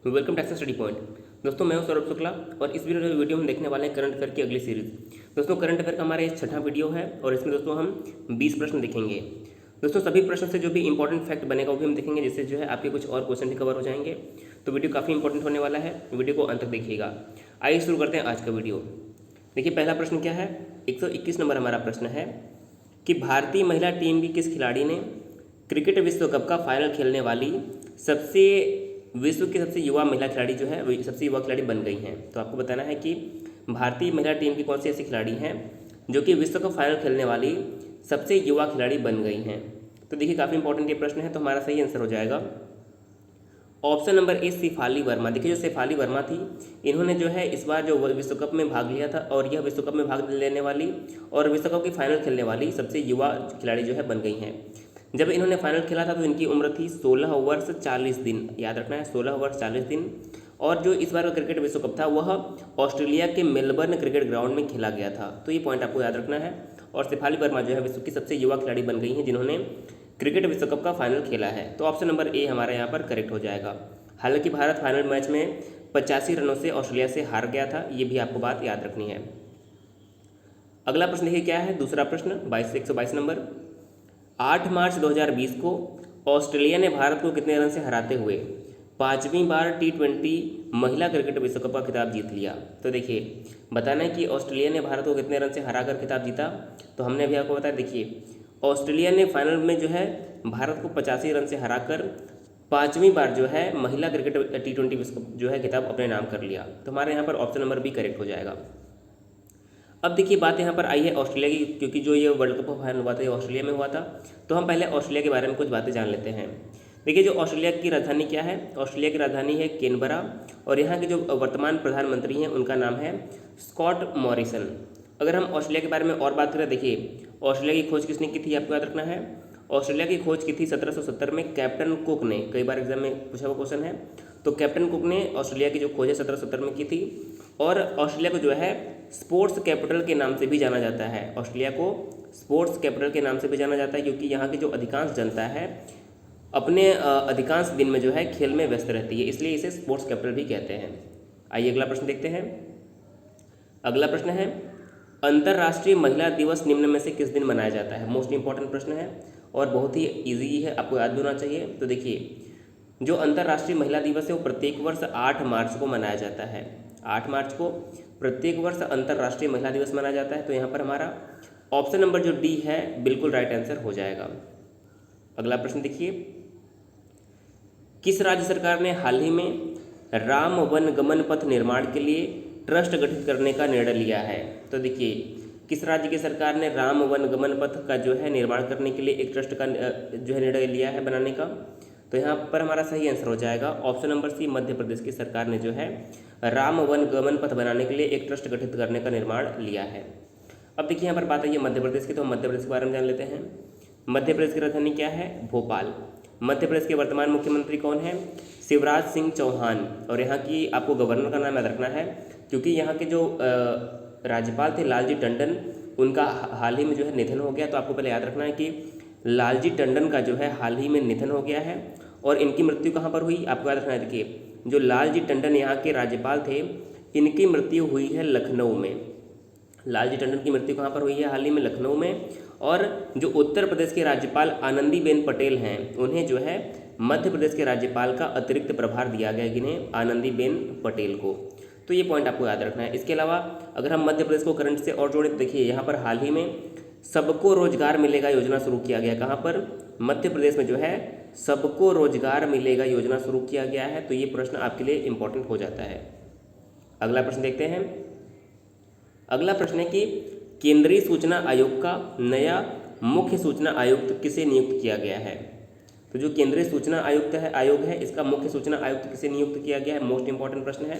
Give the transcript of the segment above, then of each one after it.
Welcome to study point. दोस्तों मैं हूं सौरभ शुक्ला और इस वीडियो में हम देखने वाले हैं करंट अफेयर की अगली सीरीज। दोस्तों करंट अफेयर का हमारा ये छठा वीडियो है और इसमें दोस्तों हम 20 प्रश्न देखेंगे। दोस्तों सभी प्रश्न से जो भी इंपॉर्टेंट फैक्ट बनेगा वो भी हम देखेंगे, जिससे जो है आपके कुछ और क्वेश्चन भी कवर हो जाएंगे। तो वीडियो काफ़ी इंपॉर्टेंट होने वाला है, वीडियो को अंत तक देखिएगा। आइए शुरू करते हैं आज का वीडियो। देखिए पहला प्रश्न क्या है, 121 नंबर हमारा प्रश्न है कि भारतीय महिला टीम की किस खिलाड़ी ने क्रिकेट विश्व कप का फाइनल खेलने वाली विश्व की सबसे युवा महिला खिलाड़ी जो है वो सबसे युवा खिलाड़ी बन गई हैं। तो आपको बताना है कि भारतीय महिला टीम की कौन सी ऐसी खिलाड़ी हैं जो कि विश्व कप फाइनल खेलने वाली सबसे युवा खिलाड़ी बन गई हैं। तो देखिए काफ़ी इंपॉर्टेंट ये प्रश्न है, तो हमारा सही आंसर हो जाएगा option number A Shefali Verma. देखिए जो शेफाली वर्मा थी, इन्होंने जो है इस बार जो विश्व कप में भाग लिया था और यह विश्व कप में भाग लेने वाली और विश्व कप की फाइनल खेलने वाली सबसे युवा खिलाड़ी जो है बन गई हैं। जब इन्होंने फाइनल खेला था तो इनकी उम्र थी 16 वर्ष 40 दिन, याद रखना है 16 वर्ष 40 दिन। और जो इस बार का क्रिकेट विश्व कप था वह ऑस्ट्रेलिया के मेलबर्न क्रिकेट ग्राउंड में खेला गया था। तो ये पॉइंट आपको याद रखना है। और शेफाली वर्मा जो है विश्व की सबसे युवा खिलाड़ी बन गई हैं जिन्होंने क्रिकेट विश्व कप का फाइनल खेला है। तो ऑप्शन नंबर ए हमारा यहाँ पर करेक्ट हो जाएगा। हालांकि भारत फाइनल मैच में 85 रनों से ऑस्ट्रेलिया से हार गया था, ये भी आपको बात याद रखनी है। अगला प्रश्न देखिए क्या है, दूसरा प्रश्न 122 नंबर। 8 मार्च 2020 को ऑस्ट्रेलिया ने भारत को कितने रन से हराते हुए 5वीं बार T20 महिला क्रिकेट विश्व कप का खिताब जीत लिया। तो देखिए बताना है कि ऑस्ट्रेलिया ने भारत को कितने रन से हराकर खिताब जीता। तो हमने अभी आपको बताया, देखिए ऑस्ट्रेलिया ने फाइनल में जो है भारत को 85 रन से हराकर 5वीं बार जो है महिला क्रिकेट T20 विश्व कप जो है खिताब अपने नाम कर लिया। तो हमारे यहाँ पर ऑप्शन नंबर बी करेक्ट हो जाएगा। अब देखिए बात यहाँ पर आई है ऑस्ट्रेलिया की, क्योंकि जो ये वर्ल्ड कप फाइनल हुआ था ये ऑस्ट्रेलिया में हुआ था। तो हम पहले ऑस्ट्रेलिया के बारे में कुछ बातें जान लेते हैं। देखिए जो ऑस्ट्रेलिया की राजधानी क्या है, ऑस्ट्रेलिया की राजधानी है कैनबरा और यहाँ के जो वर्तमान प्रधानमंत्री हैं उनका नाम है स्कॉट मॉरिसन। अगर हम ऑस्ट्रेलिया के बारे में और बात करें, देखिए ऑस्ट्रेलिया की खोज किसने की थी आपको याद रखना है। ऑस्ट्रेलिया की खोज की थी 1770 में कैप्टन कुक ने, कई बार एग्जाम में पूछा हुआ क्वेश्चन है। तो कैप्टन कुक ने ऑस्ट्रेलिया की जो खोज है 1770 में की थी। और ऑस्ट्रेलिया को जो है स्पोर्ट्स कैपिटल के नाम से भी जाना जाता है। ऑस्ट्रेलिया को स्पोर्ट्स कैपिटल के नाम से भी जाना जाता है क्योंकि यहाँ की जो अधिकांश जनता है अपने अधिकांश दिन में जो है खेल में व्यस्त रहती है, इसलिए इसे स्पोर्ट्स कैपिटल भी कहते हैं। आइए अगला प्रश्न देखते हैं। अगला प्रश्न है अंतर्राष्ट्रीय महिला दिवस निम्न में से किस दिन मनाया जाता है। मोस्ट इंपॉर्टेंट प्रश्न है और बहुत ही ईजी है, आपको याद भी होना चाहिए। तो देखिए जो अंतर्राष्ट्रीय महिला दिवस है वो प्रत्येक वर्ष 8 मार्च को मनाया जाता है। 8 मार्च को प्रत्येक वर्ष अंतर्राष्ट्रीय महिला दिवस मनाया जाता है। तो यहाँ पर हमारा ऑप्शन नंबर जो डी है बिल्कुल राइट आंसर हो जाएगा। अगला प्रश्न देखिए, किस राज्य सरकार ने हाल ही में राम वन गमन पथ निर्माण के लिए ट्रस्ट गठित करने का निर्णय लिया है। तो देखिए किस राज्य की सरकार ने राम वन गमन पथ का जो है निर्माण करने के लिए एक ट्रस्ट का जो है निर्णय लिया है बनाने का। तो यहाँ पर हमारा सही आंसर हो जाएगा ऑप्शन नंबर सी, मध्य प्रदेश की सरकार ने जो है राम वन गमन पथ बनाने के लिए एक ट्रस्ट गठित करने का निर्माण लिया है। अब देखिए यहाँ पर बात आई है मध्य प्रदेश की, तो हम मध्य प्रदेश के बारे में जान लेते हैं। मध्य प्रदेश की राजधानी क्या है, भोपाल। मध्य प्रदेश के वर्तमान मुख्यमंत्री कौन है, शिवराज सिंह चौहान। और यहाँ की आपको गवर्नर का नाम याद रखना है क्योंकि यहाँ के जो राज्यपाल थे लालजी टंडन, उनका हाल ही में जो है निधन हो गया। तो आपको पहले याद रखना है कि लालजी टंडन का जो है हाल ही में निधन हो गया है। और इनकी मृत्यु कहाँ पर हुई आपको याद रखना है। देखिए जो लालजी टंडन यहाँ के राज्यपाल थे, इनकी मृत्यु हुई है लखनऊ में। लालजी टंडन की मृत्यु कहाँ पर हुई है, हाल ही में लखनऊ में। और जो उत्तर प्रदेश के राज्यपाल आनंदीबेन पटेल हैं, उन्हें जो है मध्य प्रदेश के राज्यपाल का अतिरिक्त प्रभार दिया गया, जिन्हें आनंदीबेन पटेल को। तो ये पॉइंट आपको याद रखना है। इसके अलावा अगर हम मध्य प्रदेश को करंट से और जोड़ें तो देखिए यहाँ पर हाल ही में सबको रोजगार मिलेगा योजना शुरू किया गया। कहाँ पर, मध्य प्रदेश में जो है सबको रोजगार मिलेगा योजना शुरू किया गया है। तो ये प्रश्न आपके लिए इंपॉर्टेंट हो जाता है। अगला प्रश्न देखते हैं। अगला प्रश्न है कि केंद्रीय सूचना आयोग का नया मुख्य सूचना आयुक्त किसे नियुक्त किया गया है। तो जो केंद्रीय सूचना आयोग है इसका मुख्य सूचना आयुक्त किसे नियुक्त किया गया है, मोस्ट इंपॉर्टेंट प्रश्न है।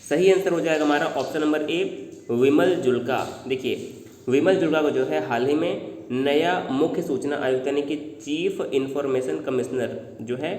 सही आंसर हो जाएगा हमारा ऑप्शन नंबर ए, विमल जुल्का। देखिए विमल जुल्का को जो है हाल ही में नया मुख्य सूचना आयुक्त यानी कि चीफ इंफॉर्मेशन कमिश्नर जो है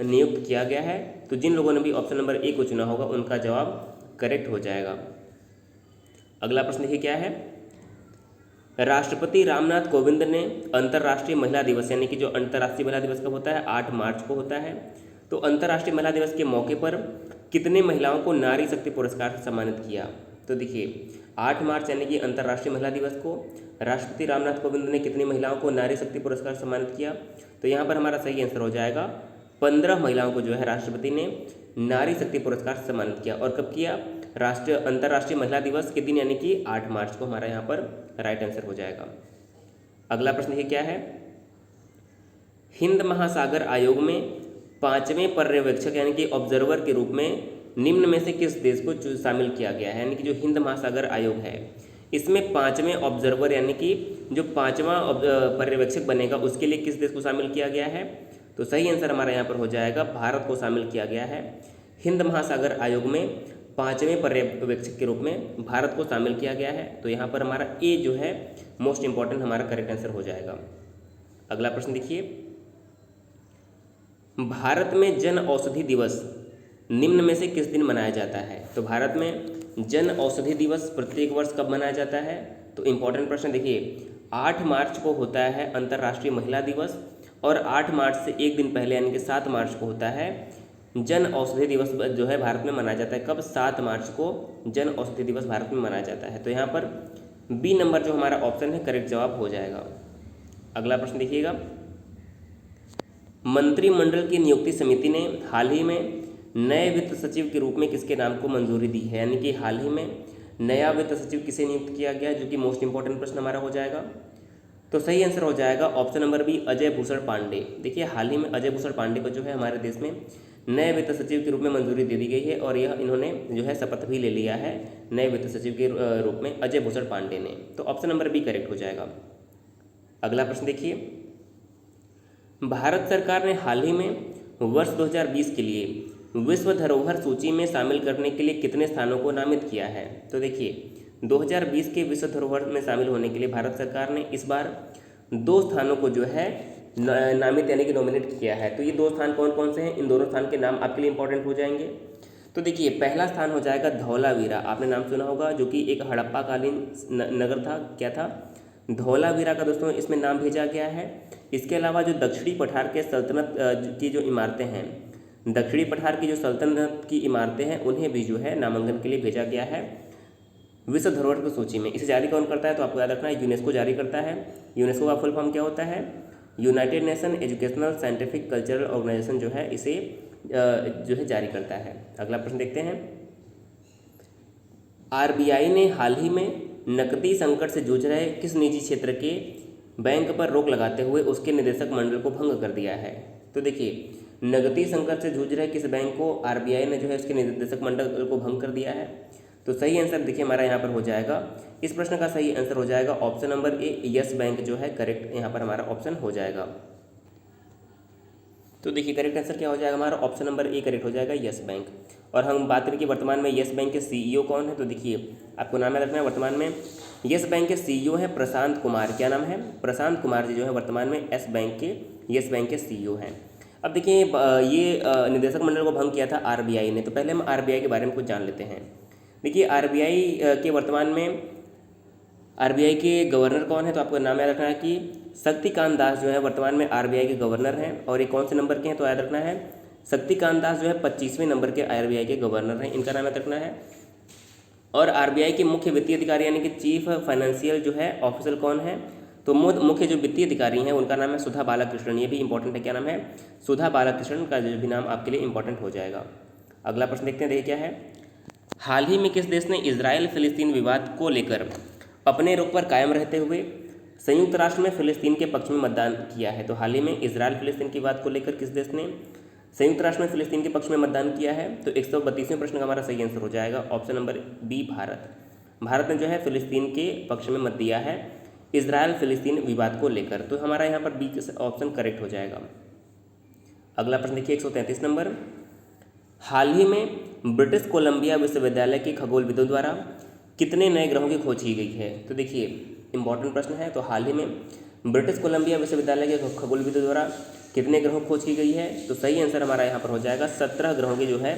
नियुक्त किया गया है। तो जिन लोगों ने भी ऑप्शन नंबर ए को चुना होगा उनका जवाब करेक्ट हो जाएगा। अगला प्रश्न देखिए क्या है, राष्ट्रपति रामनाथ कोविंद ने अंतर्राष्ट्रीय महिला दिवस यानी कि जो अंतर्राष्ट्रीय महिला दिवस कब होता है, 8 मार्च को होता है। तो अंतर्राष्ट्रीय महिला दिवस के मौके पर कितने महिलाओं को नारी शक्ति पुरस्कार से सम्मानित किया? तो देखिए 8 मार्च यानी कि अंतर्राष्ट्रीय महिला दिवस को राष्ट्रपति रामनाथ कोविंद ने कितनी महिलाओं को नारी शक्ति पुरस्कार से सम्मानित किया? तो यहाँ पर हमारा सही आंसर हो जाएगा 15 महिलाओं को जो है राष्ट्रपति ने नारी शक्ति पुरस्कार से सम्मानित किया। और कब किया? अंतर्राष्ट्रीय महिला दिवस के दिन यानी कि 8 मार्च को हमारा यहाँ पर राइट आंसर हो जाएगा। अगला प्रश्न ये क्या है? हिंद महासागर आयोग में 5वें पर्यवेक्षक यानी कि ऑब्जर्वर के रूप में निम्न में से किस देश को शामिल किया गया है? यानी कि जो हिंद महासागर आयोग है इसमें 5वें ऑब्जर्वर यानी कि जो 5वां पर्यवेक्षक बनेगा उसके लिए किस देश को शामिल किया गया है? तो सही आंसर हमारा यहाँ पर हो जाएगा भारत को शामिल किया गया है। हिंद महासागर आयोग में 5वें पर्यवेक्षक के रूप में भारत को शामिल किया गया है। तो यहाँ पर हमारा ए जो है मोस्ट इंपॉर्टेंट हमारा करेक्ट आंसर हो जाएगा। अगला प्रश्न देखिए, भारत में जन औषधि दिवस निम्न में से किस दिन मनाया जाता है? तो भारत में जन औषधि दिवस प्रत्येक वर्ष कब मनाया जाता है? तो इम्पॉर्टेंट प्रश्न देखिए 8 मार्च को होता है अंतर्राष्ट्रीय महिला दिवस और 8 मार्च से एक दिन पहले यानी कि 7 मार्च को होता है जन औषधि दिवस जो है भारत में मनाया जाता है। कब? 7 मार्च को जन औषधि दिवस भारत में मनाया जाता है। तो यहाँ पर बी नंबर जो हमारा ऑप्शन है करेक्ट जवाब हो जाएगा। अगला प्रश्न देखिएगा, मंत्रिमंडल की नियुक्ति समिति ने हाल ही में नए वित्त सचिव के रूप में किसके नाम को मंजूरी दी है? यानी कि हाल ही में नया वित्त सचिव किसे नियुक्त किया गया, जो कि मोस्ट इंपॉर्टेंट प्रश्न हमारा हो जाएगा। तो सही आंसर हो जाएगा option number B Ajay Bhushan Pandey. देखिए हाल ही में अजय भूषण पांडे को जो है हमारे देश में नए वित्त सचिव के रूप में मंजूरी दे दी गई है और यह इन्होंने जो है शपथ भी ले लिया है नए वित्त सचिव के रूप में अजय भूषण पांडे ने। तो ऑप्शन नंबर बी करेक्ट हो जाएगा। अगला प्रश्न देखिए, भारत सरकार ने हाल ही में वर्ष 2020 के लिए विश्व धरोहर सूची में शामिल करने के लिए कितने स्थानों को नामित किया है? तो देखिए 2020 के विश्व धरोहर में शामिल होने के लिए भारत सरकार ने इस बार 2 स्थानों को जो है नामित यानी कि नॉमिनेट किया है। तो ये 2 स्थान कौन कौन से हैं? इन दोनों स्थान के नाम आपके लिए इंपॉर्टेंट हो जाएंगे। तो देखिए पहला स्थान हो जाएगा धौलावीरा, आपने नाम सुना होगा, जो कि एक हड़प्पा कालीन नगर था। क्या था? धौलावीरा का दोस्तों इसमें नाम भेजा गया है। इसके अलावा जो दक्षिणी पठार के सल्तनत की जो इमारतें हैं, दक्षिणी पठार की जो सल्तनत की इमारतें हैं उन्हें भी जो है नामांकन के लिए भेजा गया है विश्व धरोहर की सूची में। इसे जारी कौन करता है? तो आपको याद रखना है यूनेस्को जारी करता है। यूनेस्को का फुल फॉर्म क्या होता है? United Nation Educational Scientific Cultural Organisation जो है इसे जो है जारी करता है। अगला प्रश्न देखते हैं, आरबीआई ने हाल ही में नकदी संकट से जूझ रहे किस निजी क्षेत्र के बैंक पर रोक लगाते हुए उसके निदेशक मंडल को भंग कर दिया है? तो देखिए नकदी संकट से जूझ रहे किस बैंक को आरबीआई ने जो है उसके निदेशक मंडल को भंग कर दिया है? तो सही आंसर देखिए हमारा यहाँ पर हो जाएगा, इस प्रश्न का सही आंसर हो जाएगा ऑप्शन नंबर ए यस बैंक जो है करेक्ट यहाँ पर हमारा ऑप्शन हो जाएगा। तो देखिए करेक्ट आंसर क्या हो जाएगा हमारा? ऑप्शन नंबर ए करेक्ट हो जाएगा यस बैंक। और हम बात करें कि वर्तमान में यस बैंक के सीईओ कौन है? तो देखिए आपको नाम याद रखना है, वर्तमान में यस बैंक के सीईओ है प्रशांत कुमार। क्या नाम है? प्रशांत कुमार जी जो है वर्तमान में यस बैंक के सीईओ हैं। अब देखिए ये निदेशक मंडल को भंग किया था आरबीआई ने। तो पहले हम आरबीआई के बारे में कुछ जान लेते हैं। देखिए आरबीआई के वर्तमान में आरबीआई के गवर्नर कौन है? तो आपको नाम याद रखना है कि शक्तिकांत दास जो है वर्तमान में आरबीआई के गवर्नर हैं। और ये कौन से नंबर के हैं? तो याद रखना है शक्तिकांत दास जो है 25वें नंबर के आरबीआई के गवर्नर हैं, इनका नाम याद रखना है। और आरबीआई के मुख्य वित्तीय अधिकारी यानी कि चीफ फाइनेंशियल जो है ऑफिसर कौन है? तो मुख्य जो वित्तीय अधिकारी हैं उनका नाम है सुधा बालाकृष्णन। ये भी इंपॉर्टेंट है, क्या नाम है? सुधा बालाकृष्णन का जो भी नाम आपके लिए इंपॉर्टेंट हो जाएगा। अगला प्रश्न देखते हैं, देखिए क्या है, हाल ही में किस देश ने इजराइल फिलिस्तीन विवाद को लेकर अपने रुख पर कायम रहते हुए संयुक्त राष्ट्र में फिलिस्तीन के पक्ष में मतदान किया है? तो हाल ही में इजराइल फिलिस्तीन की विवाद को लेकर किस देश ने संयुक्त राष्ट्र में फिलिस्तीन के पक्ष में मतदान किया है? तो 132वें प्रश्न का हमारा सही आंसर हो जाएगा option number B Bharat. Bharat ने जो है फिलिस्तीन के पक्ष में मत दिया है इजराइल फिलिस्तीन विवाद को लेकर। तो हमारा यहाँ पर बी ऑप्शन करेक्ट हो जाएगा। अगला प्रश्न देखिए 133 नंबर, हाल ही में ब्रिटिश कोलंबिया विश्वविद्यालय के खगोलविदों द्वारा कितने नए ग्रहों की खोज की गई है? तो देखिए इंपॉर्टेंट प्रश्न है। तो हाल ही में ब्रिटिश कोलंबिया विश्वविद्यालय के खगोलविदों द्वारा कितने ग्रहों की खोज की गई है? तो सही आंसर हमारा यहाँ पर हो जाएगा 17 ग्रहों की जो है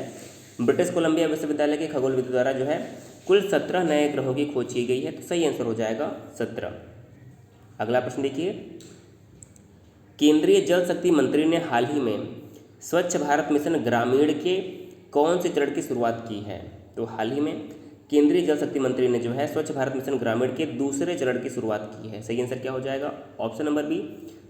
ब्रिटिश कोलंबिया विश्वविद्यालय के खगोलविदों द्वारा जो है कुल 17 नए ग्रहों की खोज की गई है। तो सही आंसर हो जाएगा 17। अगला प्रश्न देखिए, केंद्रीय जल शक्ति मंत्री ने हाल ही में स्वच्छ भारत मिशन ग्रामीण के कौन से चरण की शुरुआत की है? तो हाल ही में केंद्रीय जल शक्ति मंत्री ने जो है स्वच्छ भारत मिशन ग्रामीण के दूसरे चरण की शुरुआत की है। सही आंसर क्या हो जाएगा? ऑप्शन नंबर बी,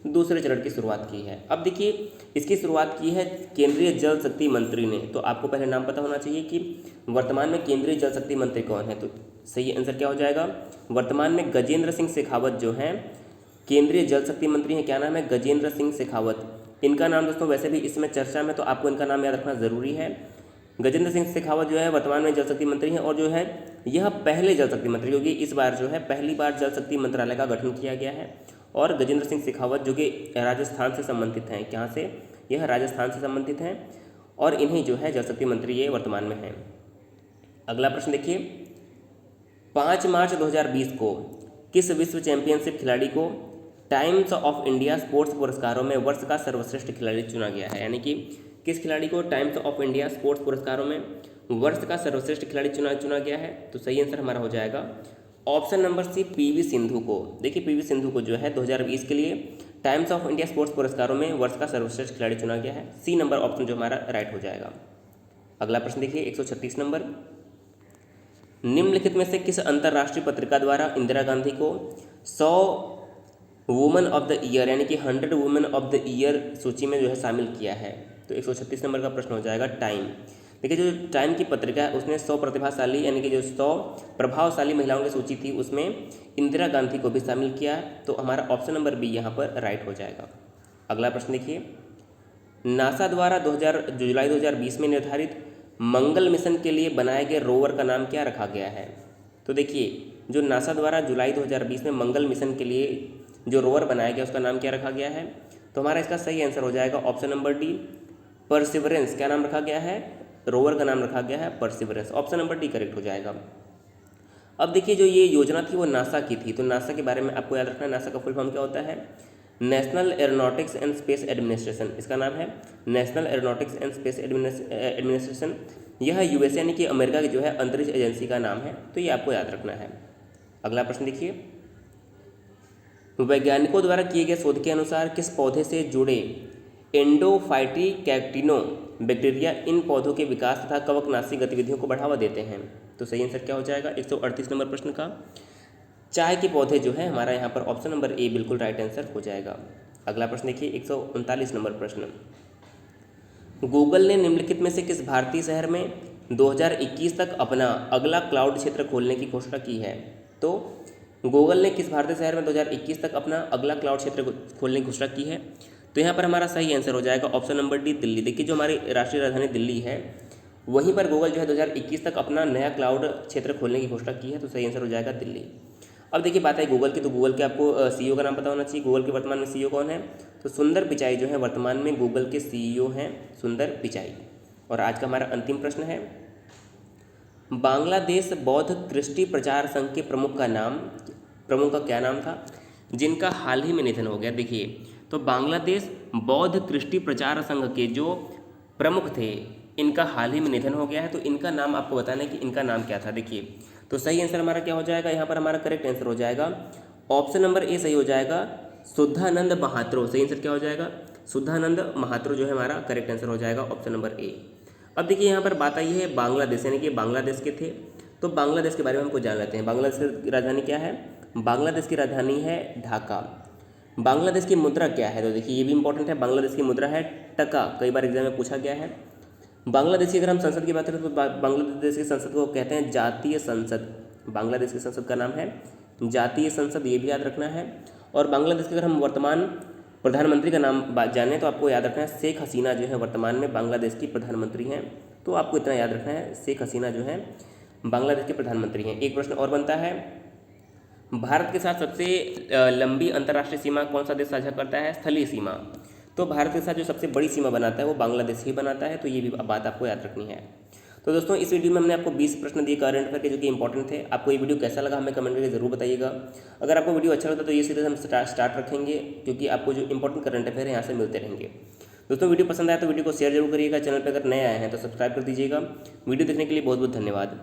दूसरे चरण की शुरुआत की है। अब देखिए, इसकी शुरुआत की है केंद्रीय जल शक्ति मंत्री ने। तो आपको पहले नाम पता होना चाहिए कि वर्तमान में केंद्रीय जल शक्ति मंत्री कौन है। तो सही आंसर क्या हो जाएगा? वर्तमान में गजेंद्र सिंह शेखावत जो हैं केंद्रीय जल शक्ति मंत्री हैं। क्या नाम है? गजेंद्र सिंह शेखावत। इनका नाम दोस्तों वैसे भी इसमें चर्चा में, तो आपको इनका नाम याद रखना ज़रूरी है। गजेंद्र सिंह शेखावत जो है वर्तमान में जल शक्ति मंत्री हैं, और जो है यह पहले जल शक्ति मंत्री, क्योंकि इस बार जो है पहली बार जल शक्ति मंत्रालय का गठन किया गया है। और गजेंद्र सिंह शेखावत जो कि राजस्थान से संबंधित हैं, कहाँ से? यह राजस्थान से संबंधित हैं, और इन्हीं जो है जल शक्ति मंत्री ये वर्तमान में हैं। अगला प्रश्न देखिए, 5 मार्च 2020 को किस विश्व चैंपियनशिप खिलाड़ी को टाइम्स ऑफ इंडिया स्पोर्ट्स पुरस्कारों में वर्ष का सर्वश्रेष्ठ खिलाड़ी चुना गया है? यानी कि किस खिलाड़ी को टाइम्स ऑफ इंडिया स्पोर्ट्स पुरस्कारों में वर्ष का सर्वश्रेष्ठ खिलाड़ी चुना गया है? तो सही आंसर हमारा हो जाएगा option number C, PV Sindhu को। देखिए, पीवी सिंधु को जो है 2020 के लिए टाइम्स ऑफ इंडिया स्पोर्ट्स पुरस्कारों में वर्ष का सर्वश्रेष्ठ खिलाड़ी चुना गया है। सी नंबर ऑप्शन जो हमारा राइट हो जाएगा। अगला प्रश्न देखिए, 136 नंबर, निम्नलिखित में से किस अंतर्राष्ट्रीय पत्रिका द्वारा इंदिरा गांधी को 100 वुमेन ऑफ द ईयर यानी कि 100 वुमेन ऑफ द ईयर सूची में जो है शामिल किया है? तो 136 नंबर का प्रश्न हो जाएगा टाइम। देखिए, जो टाइम की पत्रिका है उसने 100 प्रतिभाशाली यानी कि जो 100 प्रभावशाली महिलाओं की सूची थी उसमें इंदिरा गांधी को भी शामिल किया। तो हमारा ऑप्शन नंबर बी यहाँ पर राइट हो जाएगा। अगला प्रश्न देखिए, नासा द्वारा जुलाई 2020 में निर्धारित मंगल मिशन के लिए बनाए गए रोवर का नाम क्या रखा गया है? तो देखिए, जो नासा द्वारा जुलाई 2020 में मंगल मिशन के लिए जो रोवर बनाया गया उसका नाम क्या रखा गया है? तो हमारा इसका सही आंसर हो जाएगा ऑप्शन नंबर डी, परसिवरेंस। क्या नाम रखा गया है? रोवर का नाम रखा गया है perseverance. Option number D correct हो जाएगा। अब देखिए, जो ये योजना थी वो नासा की थी। तो नासा के बारे में आपको याद रखना है, नासा का फुल फॉर्म क्या होता है? National aeronautics and space administration. इसका नाम है national aeronautics and space administration. यह यूएसए यानी कि अमेरिका की जो है अंतरिक्ष एजेंसी का नाम है। तो ये आपको याद रखना है। अगला प्रश्न देखिए, वैज्ञानिकों द्वारा किए गए शोध के अनुसार किस पौधे से जुड़े एंडोफाइटिकैक्टिनो बैक्टीरिया इन पौधों के विकास तथा कवकनाशी गतिविधियों को बढ़ावा देते हैं? तो सही आंसर क्या हो जाएगा 138 नंबर प्रश्न का? चाय के पौधे जो है हमारा यहाँ पर ऑप्शन नंबर ए बिल्कुल राइट आंसर हो जाएगा। अगला प्रश्न देखिए, 139 नंबर प्रश्न, गूगल ने निम्नलिखित में से किस भारतीय शहर में 2021 तक अपना अगला क्लाउड क्षेत्र खोलने की घोषणा की है? तो गूगल ने किस भारतीय शहर में 2021 तक अपना अगला क्लाउड क्षेत्र खोलने की घोषणा की है? तो यहाँ पर हमारा सही आंसर हो जाएगा ऑप्शन नंबर डी, दिल्ली। देखिए, जो हमारी राष्ट्रीय राजधानी दिल्ली है वहीं पर गूगल जो है 2021 तक अपना नया क्लाउड क्षेत्र खोलने की घोषणा की है। तो सही आंसर हो जाएगा दिल्ली। अब देखिए, बात है गूगल की, तो गूगल के आपको सीईओ का नाम पता होना चाहिए। गूगल के वर्तमान में सीईओ कौन है? तो सुंदर पिचाई जो है वर्तमान में गूगल के सीईओ हैं, सुंदर पिचाई। और आज का हमारा अंतिम प्रश्न है, बांग्लादेश बौद्ध कृष्टि प्रचार संघ के प्रमुख का क्या नाम था, जिनका हाल ही में निधन हो गया? देखिए, तो बांग्लादेश बौद्ध कृष्टि प्रचार संघ के जो प्रमुख थे इनका हाल ही में निधन हो गया है। तो इनका नाम आपको बताना है कि इनका नाम क्या था। देखिए, तो सही आंसर हमारा क्या हो जाएगा? यहाँ पर हमारा करेक्ट आंसर हो जाएगा ऑप्शन नंबर ए सही हो जाएगा, शुद्धानंद महात्रो। सही आंसर क्या हो जाएगा? शुद्धानंद महात्रो जो है हमारा करेक्ट आंसर हो जाएगा ऑप्शन नंबर ए। अब देखिए, यहाँ पर बात आई है बांग्लादेश, यानी कि बांग्लादेश के थे। तो बांग्लादेश के बारे में हमको जान लेते हैं। बांग्लादेश की राजधानी क्या है? बांग्लादेश की राजधानी है ढाका। बांग्लादेश की मुद्रा क्या है? तो देखिए, ये भी इंपॉर्टेंट है। बांग्लादेश की मुद्रा है टका, कई बार एग्जाम में पूछा गया है। बांग्लादेश की अगर हम संसद की बात करें तो बांग्लादेश की संसद को कहते हैं जातीय संसद। बांग्लादेश की संसद का नाम है जातीय संसद, ये भी याद रखना है। और बांग्लादेश के अगर हम वर्तमान प्रधानमंत्री का नाम जाने तो आपको याद रखना है शेख हसीना जो है वर्तमान में बांग्लादेश की प्रधानमंत्री हैं। तो आपको इतना याद रखना है, शेख हसीना जो है बांग्लादेश के प्रधानमंत्री हैं। एक प्रश्न और बनता है, भारत के साथ सबसे लंबी अंतर्राष्ट्रीय सीमा कौन सा देश साझा करता है? स्थलीय सीमा। तो भारत के साथ जो सबसे बड़ी सीमा बनाता है वो बांग्लादेश ही बनाता है। तो ये भी बात आपको याद रखनी है। तो दोस्तों, इस वीडियो में हमने आपको 20 प्रश्न दिए करंट अफेयर के, जो कि इंपॉर्टेंट थे। आपको ये वीडियो कैसा लगा हमें कमेंट करके जरूर बताइएगा। अगर आपको वीडियो अच्छा लगता तो ये सीरीज हम स्टार्ट रखेंगे, क्योंकि आपको जो इंपॉर्टेंट करंट अफेयर है यहाँ से मिलते रहेंगे। दोस्तों, वीडियो पसंद आया तो वीडियो को शेयर जरूर करिएगा। चैनल पर अगर नए आए हैं तो सब्सक्राइब कर दीजिएगा। वीडियो देखने के लिए बहुत बहुत धन्यवाद।